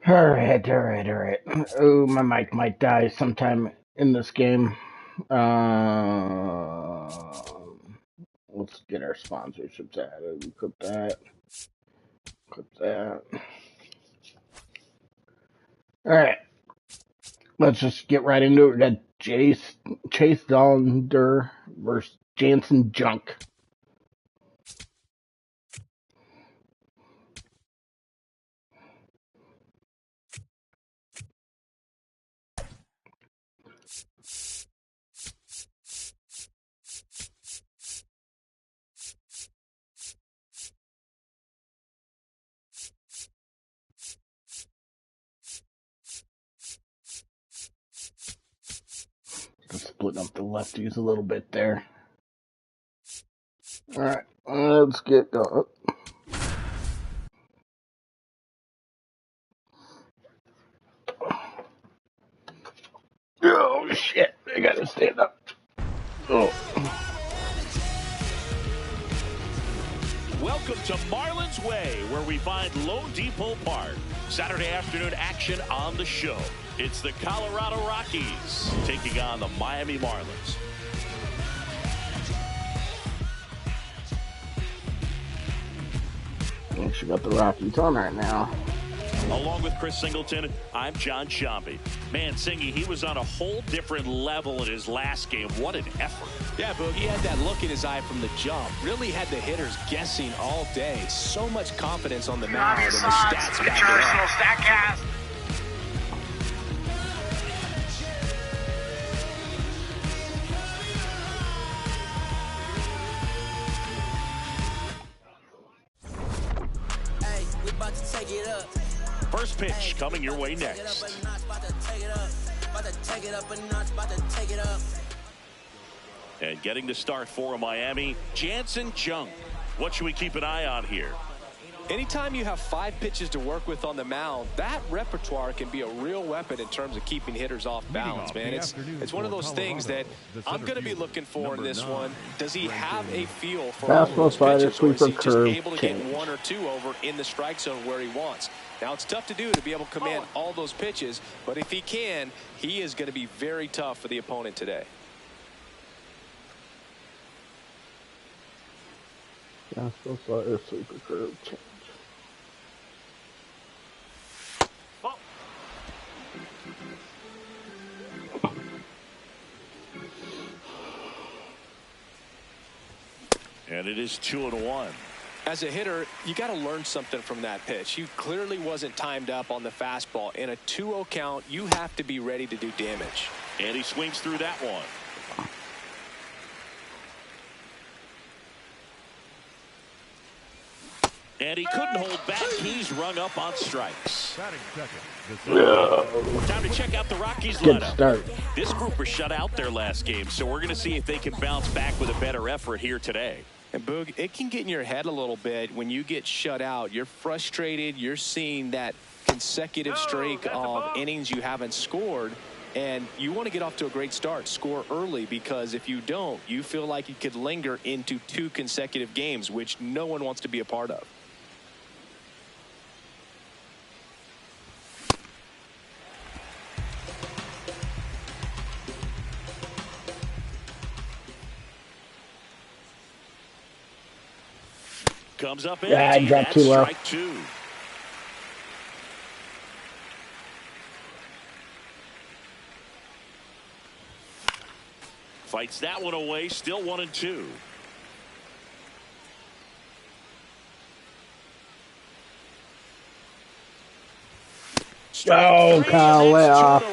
All right. Oh, my mic might die sometime in this game. Let's get our sponsorships added. Equip that. Equip that. All right. Let's just get right into it. We got Chase Dollander versus Janson Junk. Just splitting up the lefties a little bit there. All right. Let's get going. Oh, shit. I gotta stand up. Oh. Welcome to Marlins Way, where we find Low Depot Park. Saturday afternoon action on the show. It's the Colorado Rockies taking on the Miami Marlins. She got the Rockies on right now. Along with Chris Singleton, I'm John Shambi. Man, Singy, he was on a whole different level in his last game. What an effort. Yeah, Boog, he had that look in his eye from the jump. Really had the hitters guessing all day. So much confidence on the mound, and the stats back it up. First pitch coming your way next. And getting the start for Miami, Janson Junk. What should we keep an eye on here? Anytime you have 5 pitches to work with on the mound, that repertoire can be a real weapon in terms of keeping hitters off balance, man. It's one of those things that I'm going to be looking for in this one. Does he have a feel for all those pitches, or is he just able to get 1 or 2 over in the strike zone where he wants? Now, it's tough to do to be able to command all those pitches, but if he can, he is going to be very tough for the opponent today. Fastball slider, sleeper curve change. And it is 2-1. As a hitter, you got to learn something from that pitch. He clearly wasn't timed up on the fastball. In a 2-0 count, you have to be ready to do damage. And he swings through that one. And he couldn't hold back. He's rung up on strikes. Time to check out the Rockies lineup. This group was shut out their last game, so we're going to see if they can bounce back with a better effort here today. And Boog, it can get in your head a little bit when you get shut out. You're frustrated. You're seeing that consecutive streak of innings you haven't scored, and you want to get off to a great start, score early, because if you don't, you feel like you could linger into 2 consecutive games, which no one wants to be a part of. Comes up in. Yeah, I dropped too low. Strike 2. Fights that one away. Still 1-2. Oh, Kyle, lay off.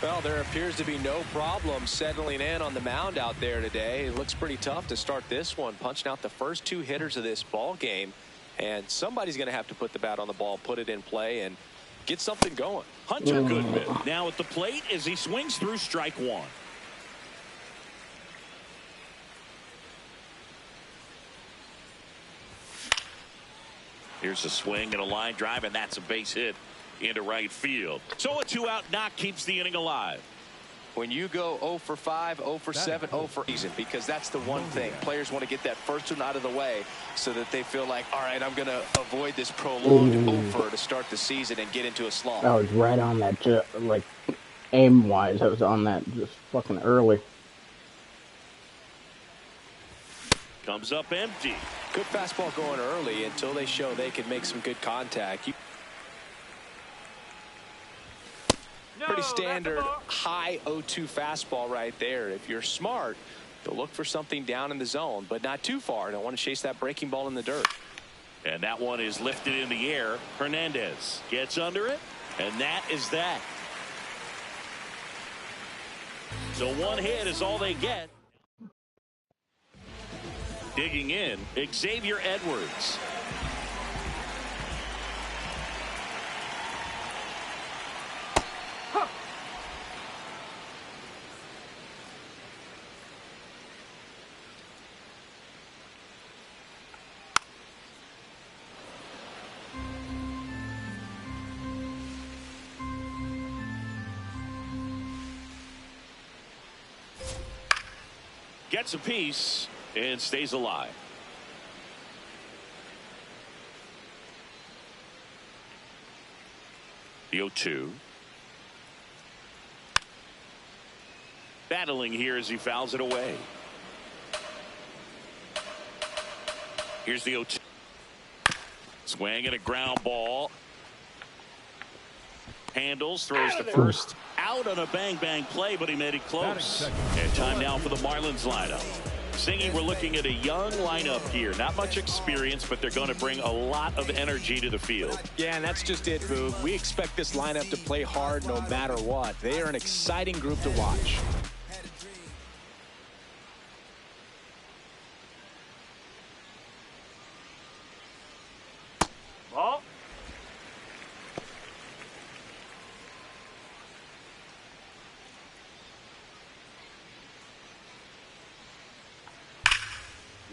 Well, there appears to be no problem settling in on the mound out there today. It looks pretty tough to start this one, punching out the first 2 hitters of this ball game, and somebody's going to have to put the bat on the ball, put it in play, and get something going. Hunter Goodman now at the plate as he swings through strike 1. Here's a swing and a line drive, and that's a base hit into right field. So a 2-out knock keeps the inning alive. when you go 0 for 5, 0 for 7, 0 for season, because that's the one thing. Players want to get that first one out of the way so that they feel like, all right, I'm going to avoid this prolonged over to start the season and get into a slump. I was right on that, like, aim-wise. I was on that just fucking early. Comes up empty. Good fastball going early until they show they can make some good contact. Pretty standard high 0-2 fastball right there. If you're smart, you'll look for something down in the zone, but not too far. Don't want to chase that breaking ball in the dirt. And that one is lifted in the air. Hernandez gets under it, and that is that. So one hit is all they get. Digging in, Xavier Edwards. Gets a piece and stays alive. The 0-2. Battling here as he fouls it away. Here's the 0-2. Swing and a ground ball. Handles, throws to first. Out on a bang-bang play, but he made it close. And time now for the Marlins lineup. Singing, we're looking at a young lineup here. Not much experience, but they're going to bring a lot of energy to the field. Yeah, and that's just it, Boog. We expect this lineup to play hard no matter what. They are an exciting group to watch. Ball.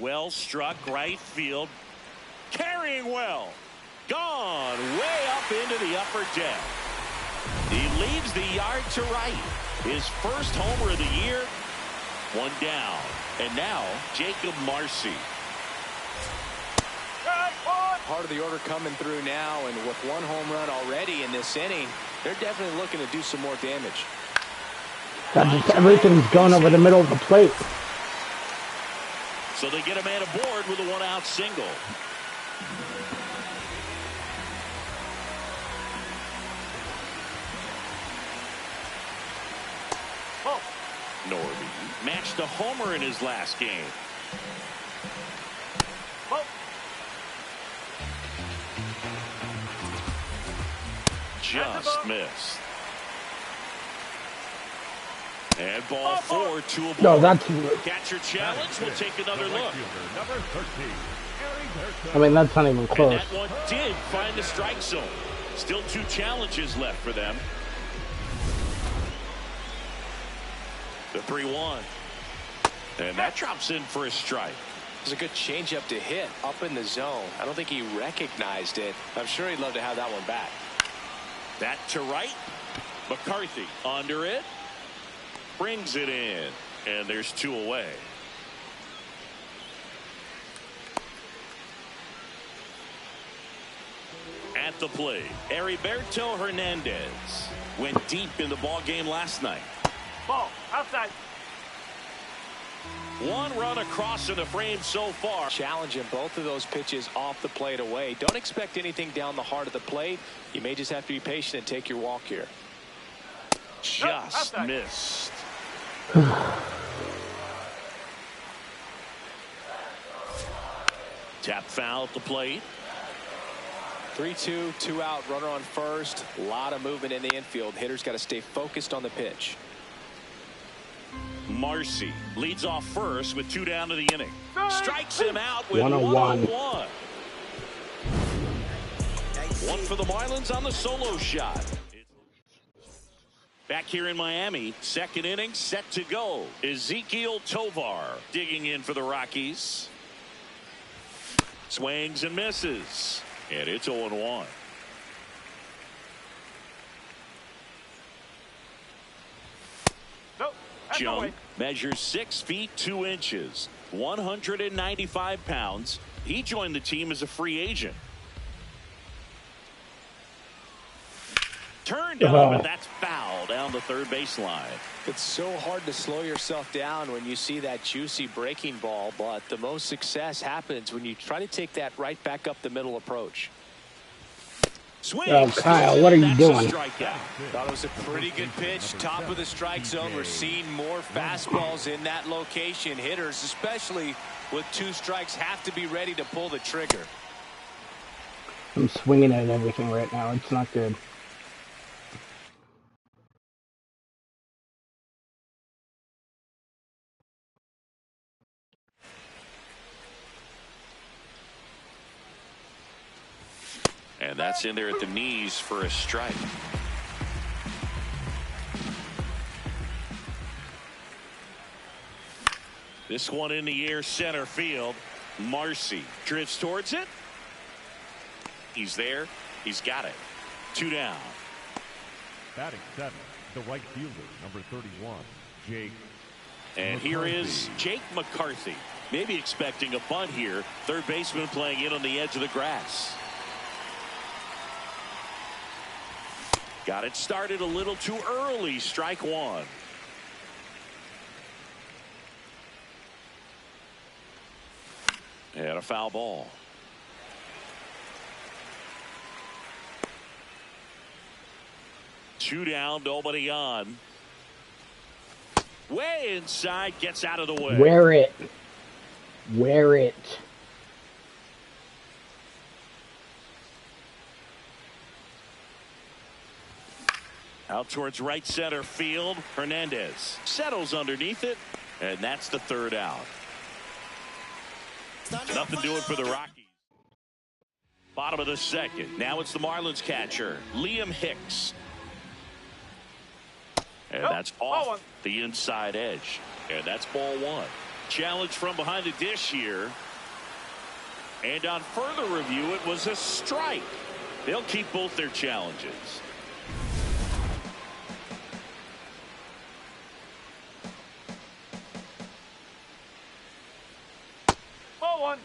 Well struck right field. Carrying well. Gone way up into the upper deck. He leaves the yard to right. His first homer of the year. One down. And now Jacob Marcy. Part of the order coming through now, and with one home run already in this inning, they're definitely looking to do some more damage. Everything's going over the middle of the plate. So they get a man aboard with a one-out single. Oh. Norby matched a homer in his last game. Oh. Just missed. And ball 4, 2 aboard. No, that's... Catcher challenge. We'll take another look. I mean, that's not even close. And that one did find the strike zone. Still 2 challenges left for them. The 3-1. And that drops in for a strike. It was a good changeup to hit up in the zone. I don't think he recognized it. I'm sure he'd love to have that one back. That to right. McCarthy under it. Brings it in. And there's 2 away. At the plate, Heriberto Hernandez went deep in the ball game last night. Ball outside. 1 run across in the frame so far. Challenging both of those pitches off the plate away. Don't expect anything down the heart of the plate. You may just have to be patient and take your walk here. Just missed. Tap foul at the plate. 3-2, 2 out, runner on first. A lot of movement in the infield. Hitters got to stay focused on the pitch. Marcy leads off first with 2 down to the inning. Strikes him out with 101. 1-1. 1 for the Marlins on the solo shot. Back here in Miami, second inning set to go. Ezequiel Tovar digging in for the Rockies. Swings and misses. And it's 0-1. Jung measures 6 feet 2 inches, 195 pounds. He joined the team as a free agent. Turned up, and that's foul down the third baseline. It's so hard to slow yourself down when you see that juicy breaking ball, but the most success happens when you try to take that right back up the middle approach. Swing. Oh, Kyle, what are you doing? Thought it was a pretty good pitch, top of the strike zone. We're seeing more fastballs in that location. Hitters, especially with 2 strikes, have to be ready to pull the trigger. I'm swinging at everything right now. It's not good. And that's in there at the knees for a strike. This one in the air, center field. Marcy drifts towards it. He's there. He's got it. 2 down. Batting 7, the right fielder, number 31, Jake. And here is Jake McCarthy. Maybe expecting a bunt here. Third baseman playing in on the edge of the grass. Got it started a little too early. Strike 1. And a foul ball. Two down, nobody on. Way inside, gets out of the way. Wear it. Wear it. Out towards right center field. Hernandez settles underneath it, and that's the 3rd out. Nothing doing for the Rockies. Bottom of the 2nd. Now it's the Marlins catcher, Liam Hicks. And that's off the inside edge. And that's ball 1. Challenge from behind the dish here. And on further review, it was a strike. They'll keep both their challenges. Ball 1.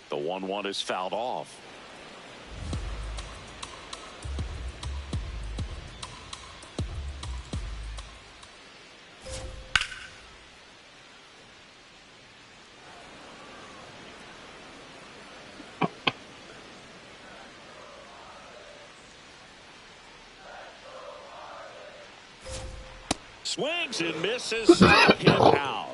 The 1-1 is fouled off. Swings and misses. Struck him out.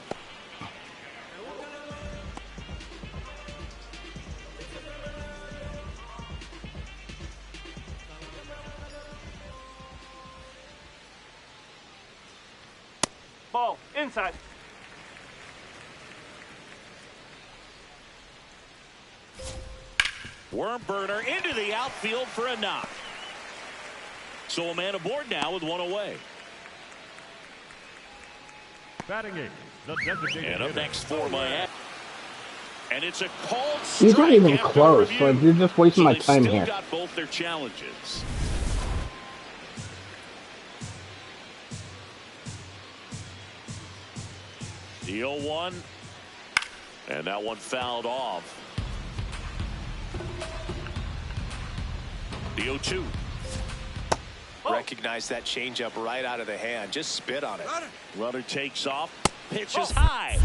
Ball inside. Worm burner into the outfield for a knock. So a man aboard now with 1 away. Batting 8, the designated And up hitter. next for Miami. And it's a called He's strike not even after close. review. Like, you're just wasting So my they've time still here. got both their challenges. The 0-1. And that one fouled off. The 0-2. Recognize that changeup right out of the hand. Just spit on it. Runner takes off. Pitches high.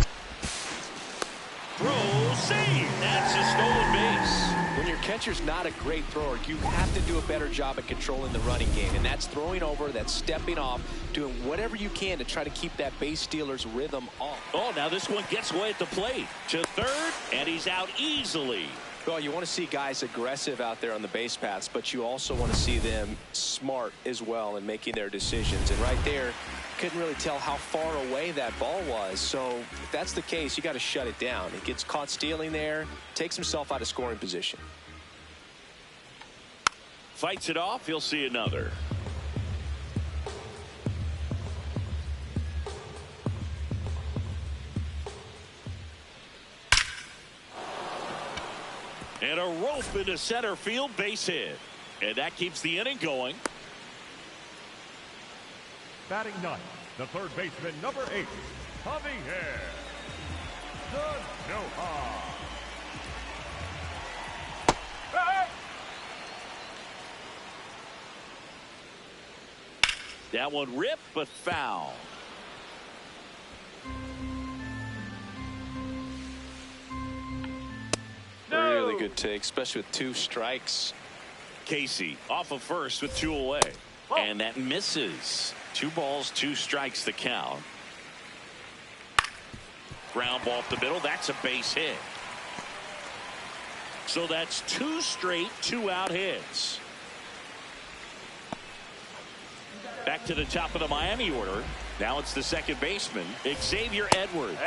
Throw, save. That's a stolen base. When your catcher's not a great thrower, you have to do a better job at controlling the running game. And that's throwing over, that's stepping off, doing whatever you can to try to keep that base stealer's rhythm off. Oh, now this one gets away at the plate. To third, and he's out easily. Well, you want to see guys aggressive out there on the base paths, but you also want to see them smart as well in making their decisions. And right there, couldn't really tell how far away that ball was. So if that's the case, you got to shut it down. He gets caught stealing there, takes himself out of scoring position. Fights it off. He'll see another. And a rope into center field, base hit. And that keeps the inning going. Batting ninth, the third baseman, number 8, Javier Dollander. That one ripped, but foul. Really good take, especially with 2 strikes. Casey off of first with 2 away. And that misses. 2 balls, 2 strikes the count. Ground ball up the middle. That's a base hit. So that's 2 straight 2-out hits. Back to the top of the Miami order. Now it's the second baseman, Xavier Edwards.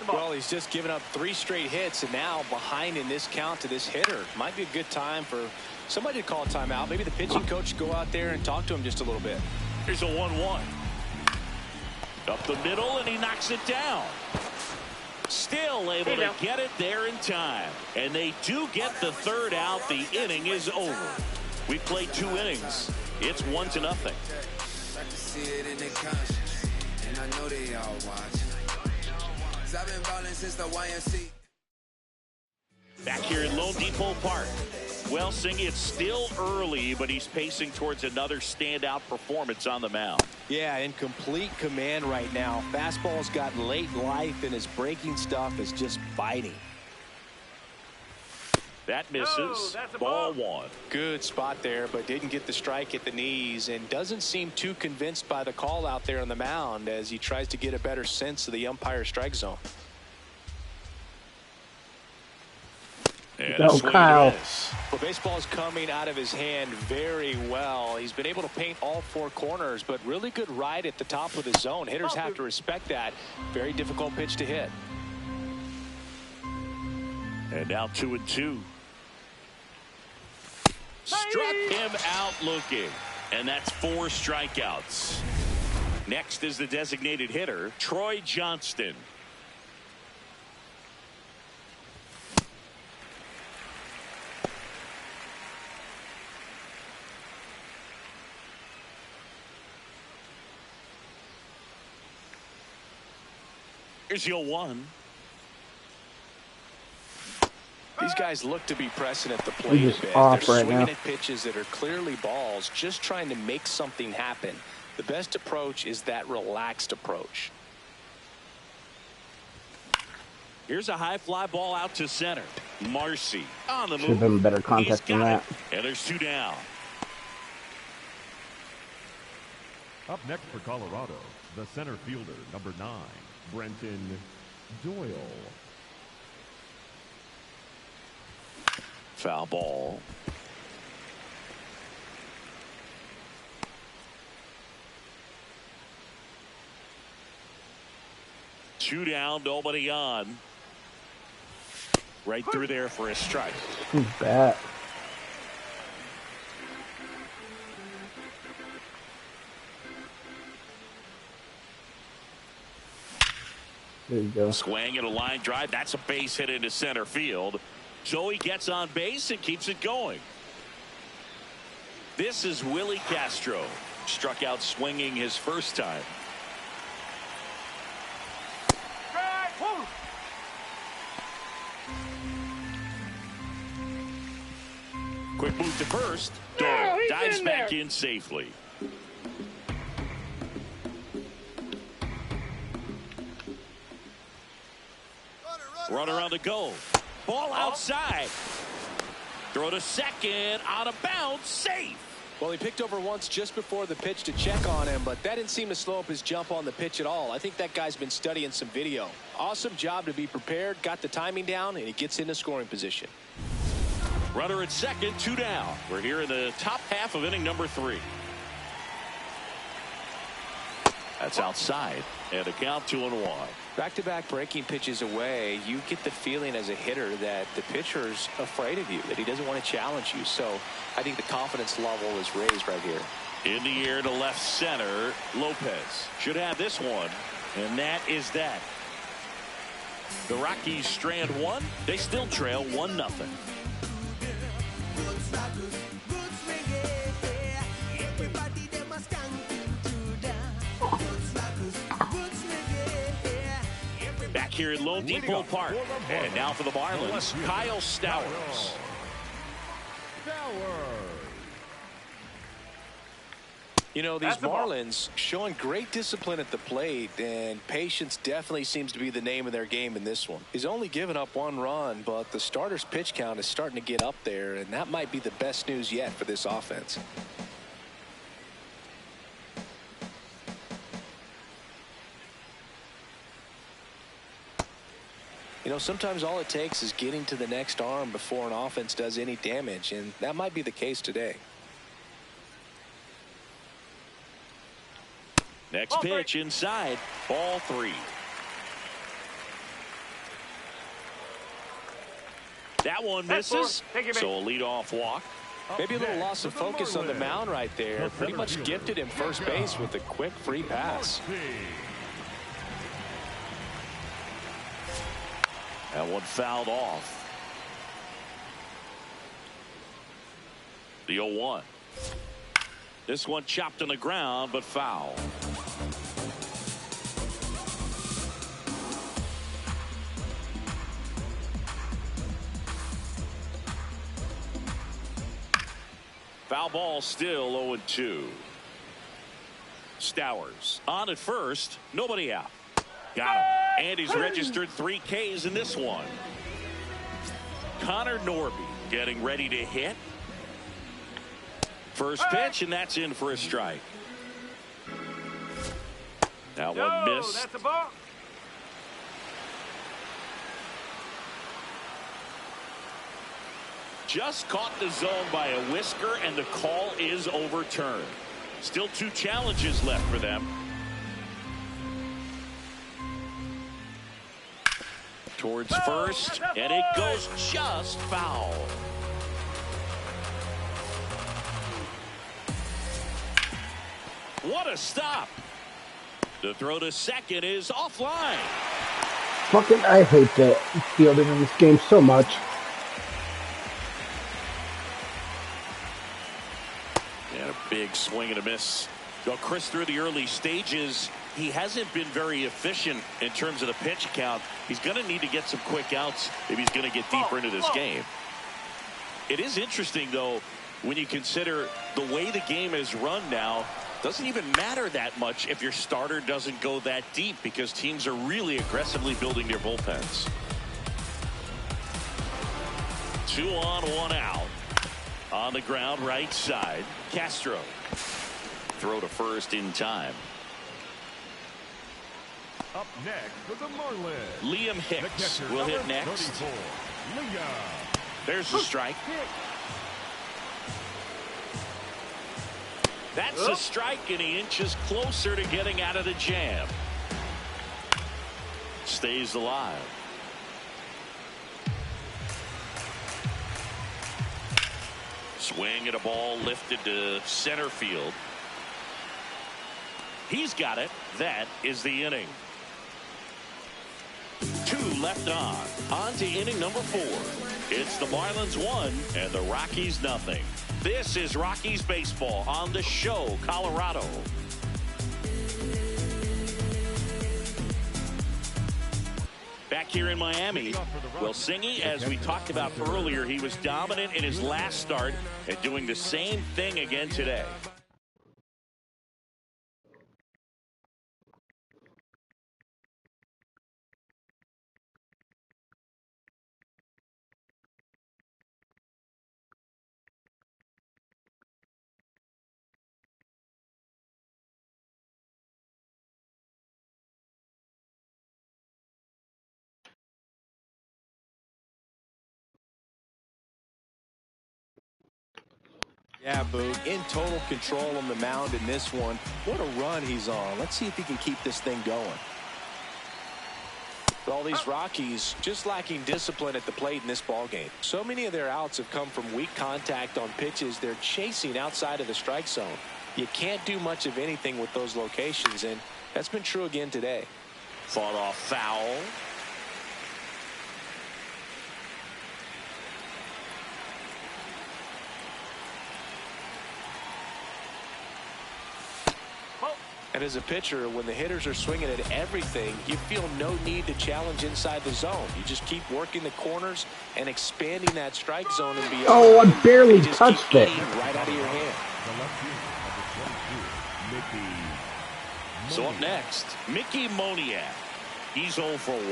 Well, he's just given up 3 straight hits, and now behind in this count to this hitter. Might be a good time for somebody to call a timeout. Maybe the pitching coach go out there and talk to him just a little bit. Here's a 1-1. Up the middle, and he knocks it down. Still able to get it there in time. And they do get the 3rd out. The inning is over. We played 2 innings. It's 1-0. I can see it in their conscience, and I know they all watch. 'Cause I've been balling since the YMC. Back here in Lone Depot Park. Well, Singy, it's still early, but he's pacing towards another standout performance on the mound. Yeah, in complete command right now. Fastball's got late life, and his breaking stuff is just biting. That misses. Ball 1. Good spot there, but didn't get the strike at the knees, and doesn't seem too convinced by the call out there on the mound as he tries to get a better sense of the umpire strike zone. And Go, Kyle. Well, baseball's coming out of his hand very well. He's been able to paint all 4 corners, but really good ride at the top of the zone. Hitters have to respect that. Very difficult pitch to hit. And now 2-2. Struck him out looking. And that's 4 strikeouts. Next is the designated hitter, Troy Johnston. Here's your 1. These guys look to be pressing at the plate a bit. They're swinging at pitches that are clearly balls, just trying to make something happen. The best approach is that relaxed approach. Here's a high fly ball out to center. Marcy on the move. Should have been better contact than that. And there's 2 down. Up next for Colorado, the center fielder, number 9, Brenton Doyle. Foul ball. Two down, nobody on. Right through there for a strike. Who's that? There you go. Swing and a line drive. That's a base hit into center field. So he gets on base and keeps it going. This is Willie Castro. Struck out swinging his first time. Quick move to first. Doyle dives back in safely. Runner on the go. Ball outside. Throw to second. Out of bounds. Safe. Well, he picked over once just before the pitch to check on him, but that didn't seem to slow up his jump on the pitch at all. I think that guy's been studying some video. Awesome job to be prepared, got the timing down, and he gets into scoring position. Runner at second, 2 down. We're here in the top half of inning number 3. That's outside, and a count 2-1. Back-to-back breaking pitches away, you get the feeling as a hitter that the pitcher's afraid of you, that he doesn't want to challenge you. So I think the confidence level is raised right here. In the air to left center, Lopez should have this one, and that is that. The Rockies strand 1. They still trail 1-0. here at Lone Depot Park. And now for the Marlins, Kyle Stowers. You know, these Marlins showing great discipline at the plate, and patience definitely seems to be the name of their game in this one. He's only given up 1 run, but the starter's pitch count is starting to get up there, and that might be the best news yet for this offense. You know, sometimes all it takes is getting to the next arm before an offense does any damage, and that might be the case today. Next pitch inside, ball 3. That one misses, so a leadoff walk. Maybe a little loss of focus on the mound right there. Pretty much gifted him first base with a quick free pass. That one fouled off. The 0-1. This one chopped on the ground, but foul. Foul ball, still 0-2. Stowers on at first, nobody out. Got him. And he's registered 3 Ks in this one. Connor Norby getting ready to hit. First pitch, and that's in for a strike. That one missed. That's a ball. Just caught the zone by a whisker, and the call is overturned. Still 2 challenges left for them. Towards first, and it goes just foul. What a stop. The throw to second is offline. Fucking, I hate the fielding in this game so much. And a big swing and a miss. Well, Chris, through the early stages, he hasn't been very efficient in terms of the pitch count. He's going to need to get some quick outs if he's going to get deeper into this game. It is interesting, though, when you consider the way the game is run now. Doesn't even matter that much if your starter doesn't go that deep, because teams are really aggressively building their bullpens. 2 on, 1 out. On the ground, right side. Castro. Throw to first in time. Up next for the Marlins, Liam Hicks will hit next. There's the strike. That's a strike, and he inches closer to getting out of the jam. Stays alive. Swing at a ball lifted to center field. He's got it. That is the inning. 2 left on. On to inning number 4. It's the Marlins 1 and the Rockies nothing. This is Rockies baseball on the show, Colorado. Back here in Miami, well, Singy, as we talked about earlier, he was dominant in his last start and doing the same thing again today. Yeah, Boog, in total control on the mound in this one. What a run he's on. Let's see if he can keep this thing going. But all these Rockies just lacking discipline at the plate in this ballgame. So many of their outs have come from weak contact on pitches they're chasing outside of the strike zone. You can't do much of anything with those locations, and that's been true again today. Fought off foul. And as a pitcher, when the hitters are swinging at everything, you feel no need to challenge inside the zone. You just keep working the corners and expanding that strike zone and beyond. Oh, I barely just touched keep it. eating right out of your hand. So up next, Mickey Moniak. He's 0 for 1.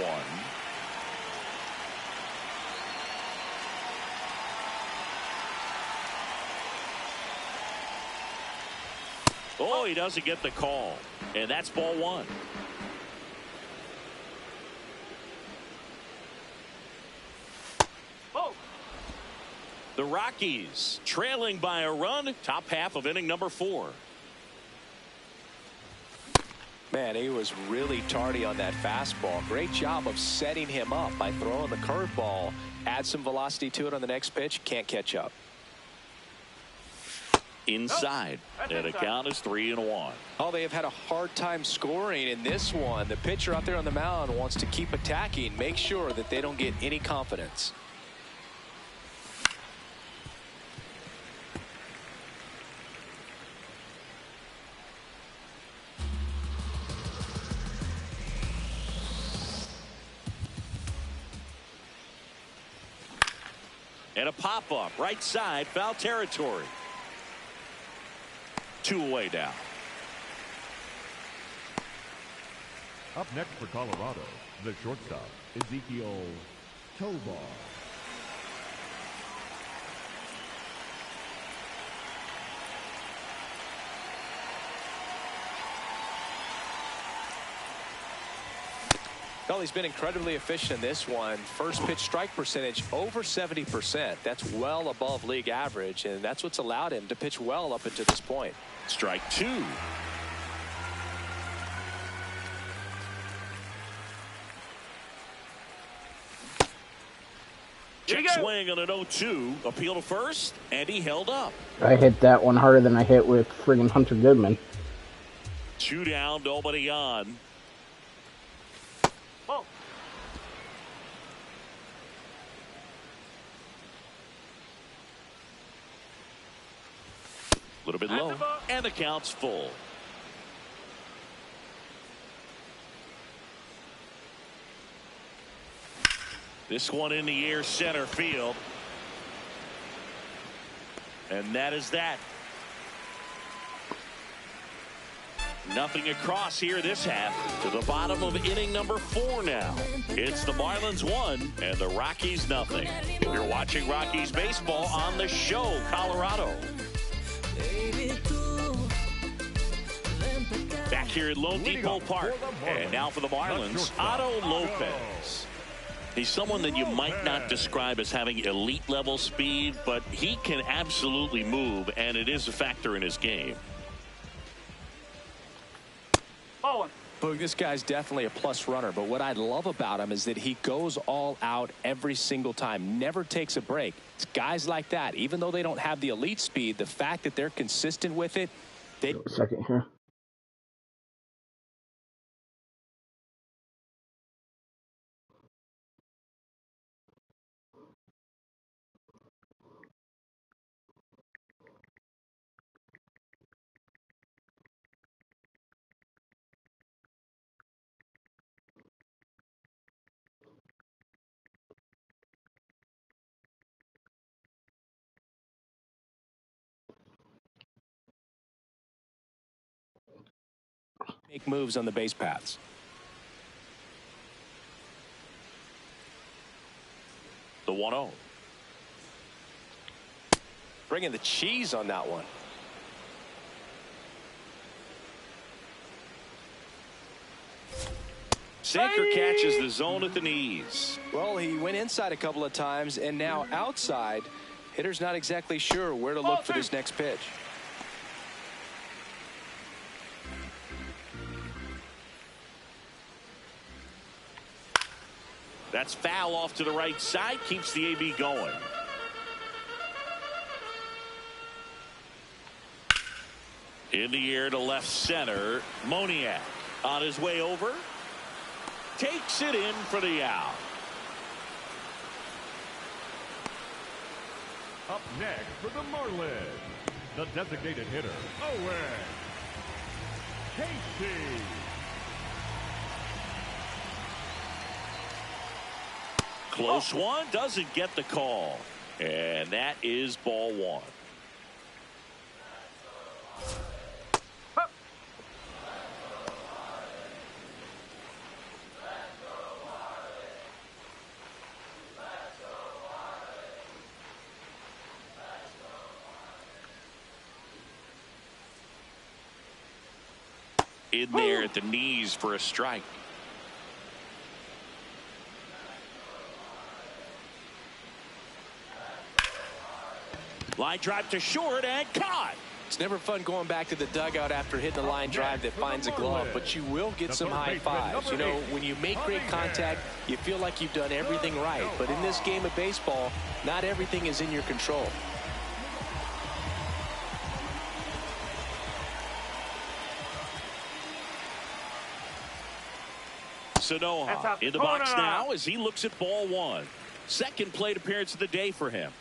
Oh, he doesn't get the call. And that's ball 1. Oh. The Rockies trailing by a run. Top half of inning number 4. Man, he was really tardy on that fastball. Great job of setting him up by throwing the curveball. Add some velocity to it on the next pitch. Can't catch up. Inside. And the count is 3-1. Oh, they have had a hard time scoring in this one. The pitcher out there on the mound wants to keep attacking. Make sure that they don't get any confidence. And a pop-up right side, foul territory. 2 away now. Up next for Colorado, the shortstop, Ezekiel Tovar. Well, he's been incredibly efficient in this one. First pitch strike percentage over 70%. That's well above league average, and that's what's allowed him to pitch well up until this point. Strike 2. Check swing on an 0-2. Appeal to first, and he held up. I hit that one harder than I hit with friggin' Hunter Goodman. 2 down, nobody on. Oh. A little bit low, and the count's full. This one in the air, center field. And that is that. Nothing across here this half. To the bottom of inning number 4 now. It's the Marlins 1 and the Rockies nothing. You're watching Rockies baseball on the show, Colorado. Back here at Lone Depot Park. And now for the Marlins, Otto Lopez. He's someone that you might not describe as having elite level speed, but he can absolutely move, and it is a factor in his game. Boog, this guy's definitely a plus runner, but what I love about him is that he goes all out every single time, never takes a break. It's guys like that, even though they don't have the elite speed, the fact that they're consistent with it. A second here. Make moves on the base paths. The 1-0. Bringing the cheese on that one. Sinker catches the zone at the knees. Well, he went inside a couple of times, and now outside. Hitter's not exactly sure where to look for this next pitch. That's foul off to the right side. Keeps the AB going. In the air to left center. Moniak on his way over. Takes it in for the out. Up next for the Marlins, the designated hitter, Owen. Casey. Close one, doesn't get the call. And that is ball one. In there at the knees for a strike. Line drive to short and caught. It's never fun going back to the dugout after hitting a line drive that finds a glove, but you will get some high fives. You know, when you make great contact, you feel like you've done everything right. But in this game of baseball, not everything is in your control. Sanoha in the box now as he looks at ball one. Second plate appearance of the day for him.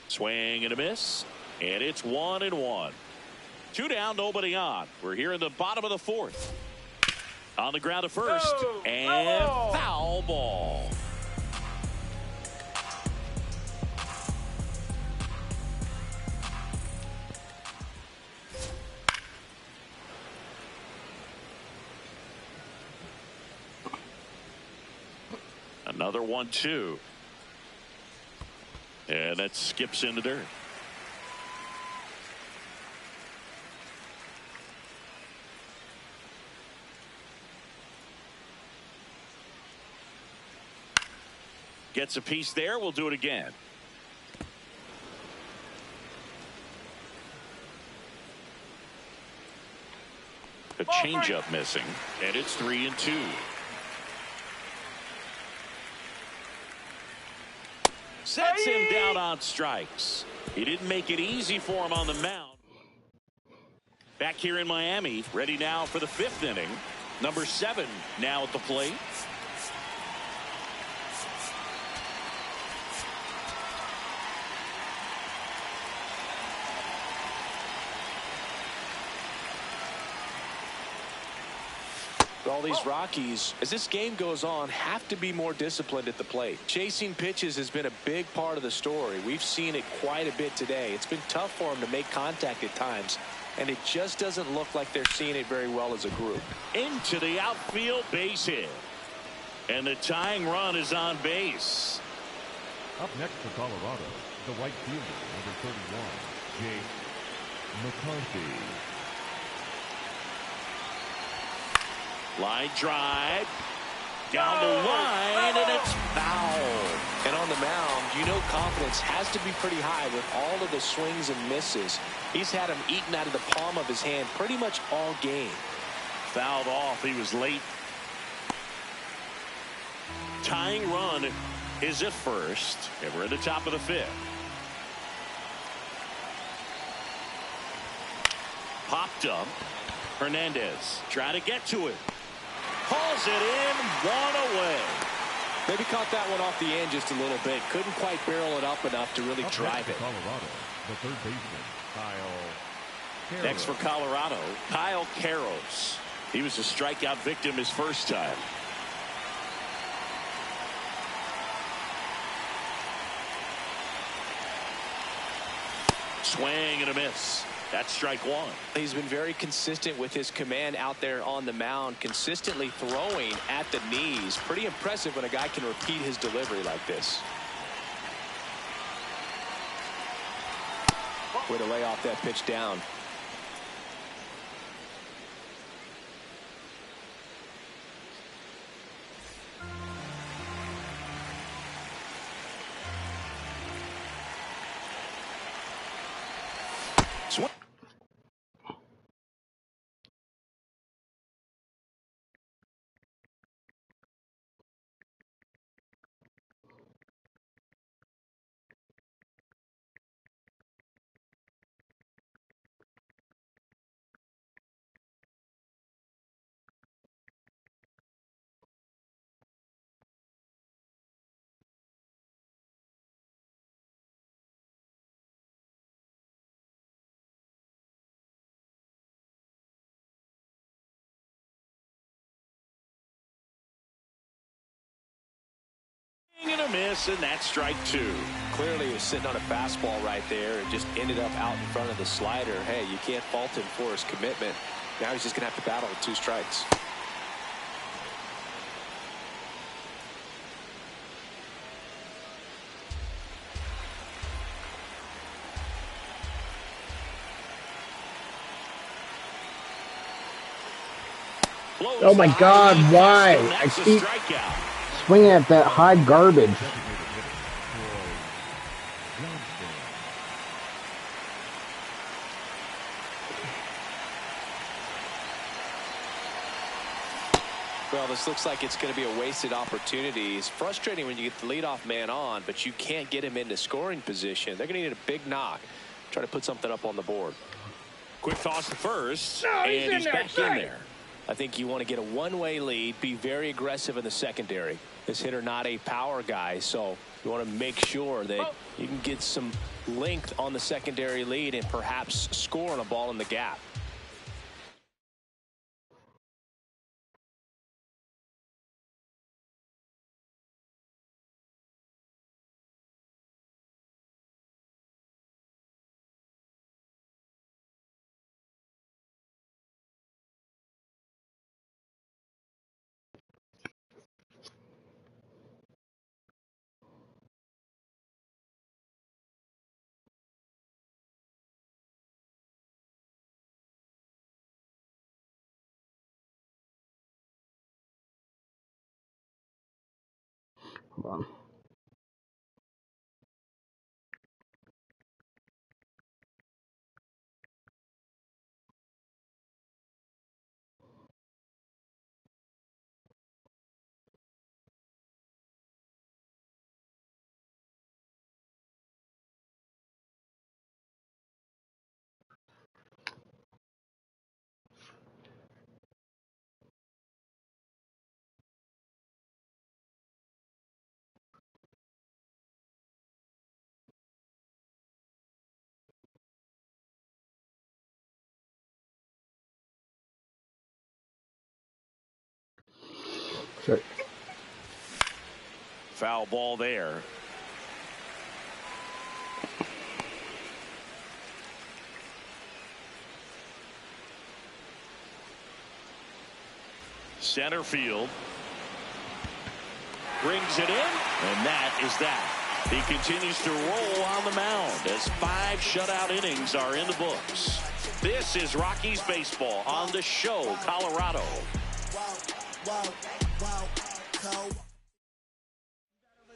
Swing and a miss, and it's 1-1. 2 down, nobody on. We're here in the bottom of the fourth. On the ground to first, and foul ball. Another 1-2. And that skips into dirt. Gets a piece there. We'll do it again. A changeup missing, and it's 3-2. Sets him down on strikes. He didn't make it easy for him on the mound. Back here in Miami, ready now for the 5th inning. Number 7 now at the plate. All these Rockies, as this game goes on, have to be more disciplined at the plate. Chasing pitches has been a big part of the story. We've seen it quite a bit today. It's been tough for them to make contact at times, and it just doesn't look like they're seeing it very well as a group. Into the outfield, base hit. And the tying run is on base. Up next for Colorado, the right fielder, number 31, Jake McCarthy. Line drive down the line, and it's foul. And on the mound, you know confidence has to be pretty high with all of the swings and misses. He's had them eaten out of the palm of his hand pretty much all game. Fouled off. He was late. Tying run is at first, and we're at the top of the 5th. Popped up. Hernandez trying to get to it. Hauls it in, 1 away. Maybe caught that one off the end just a little bit. Couldn't quite barrel it up enough to really drive it. Colorado, the third baseman, Kyle Carroll. Next for Colorado, Kyle Carroll. He was a strikeout victim his first time. Swing and a miss. That's strike 1. He's been very consistent with his command out there on the mound, consistently throwing at the knees. Pretty impressive when a guy can repeat his delivery like this. Way to lay off that pitch down. Swing. a miss, and that's strike 2. Clearly he was sitting on a fastball right there and just ended up out in front of the slider. Hey, you can't fault him for his commitment. Now he's just going to have to battle with 2 strikes. Oh my God, why? I keep swinging at that high garbage. Well, this looks like it's going to be a wasted opportunity. It's frustrating when you get the leadoff man on, but you can't get him into scoring position. They're going to need a big knock. Try to put something up on the board. Quick toss to first, and he's back in there. I think you want to get a one-way lead, be very aggressive in the secondary. This hitter not a power guy, so you want to make sure that you can get some length on the secondary lead and perhaps score on a ball in the gap. Hold on. Sure. Foul ball there. Center field. Brings it in, and that is that. He continues to roll on the mound as 5 shutout innings are in the books. This is Rockies baseball on the show, Colorado.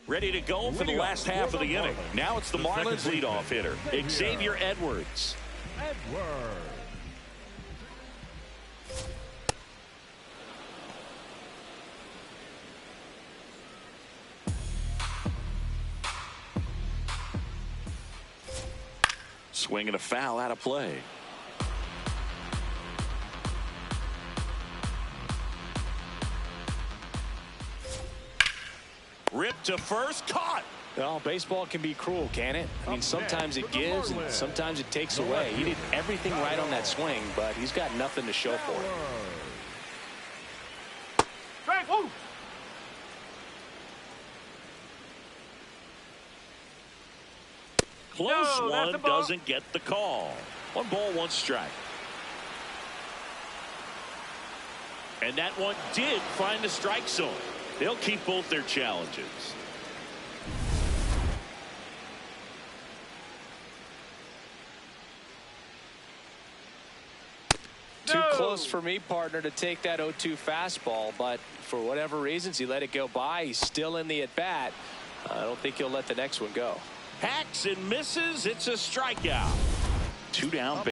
Ready to go for the last half of the inning. Now it's the Marlins leadoff hitter, Xavier Edwards. Swing and a foul out of play. Ripped to first, caught. Well, baseball can be cruel, can it? I mean, sometimes it gives and sometimes it takes away. He did everything right on that swing, but he's got nothing to show for it. Strike, woo! Close one, doesn't get the call. 1 ball, 1 strike. And that one did find the strike zone. They'll keep both their challenges. Too close for me, partner, to take that 0-2 fastball, but for whatever reasons, he let it go by. He's still in the at-bat. I don't think he'll let the next one go. Hacks and misses. It's a strikeout. 2 down.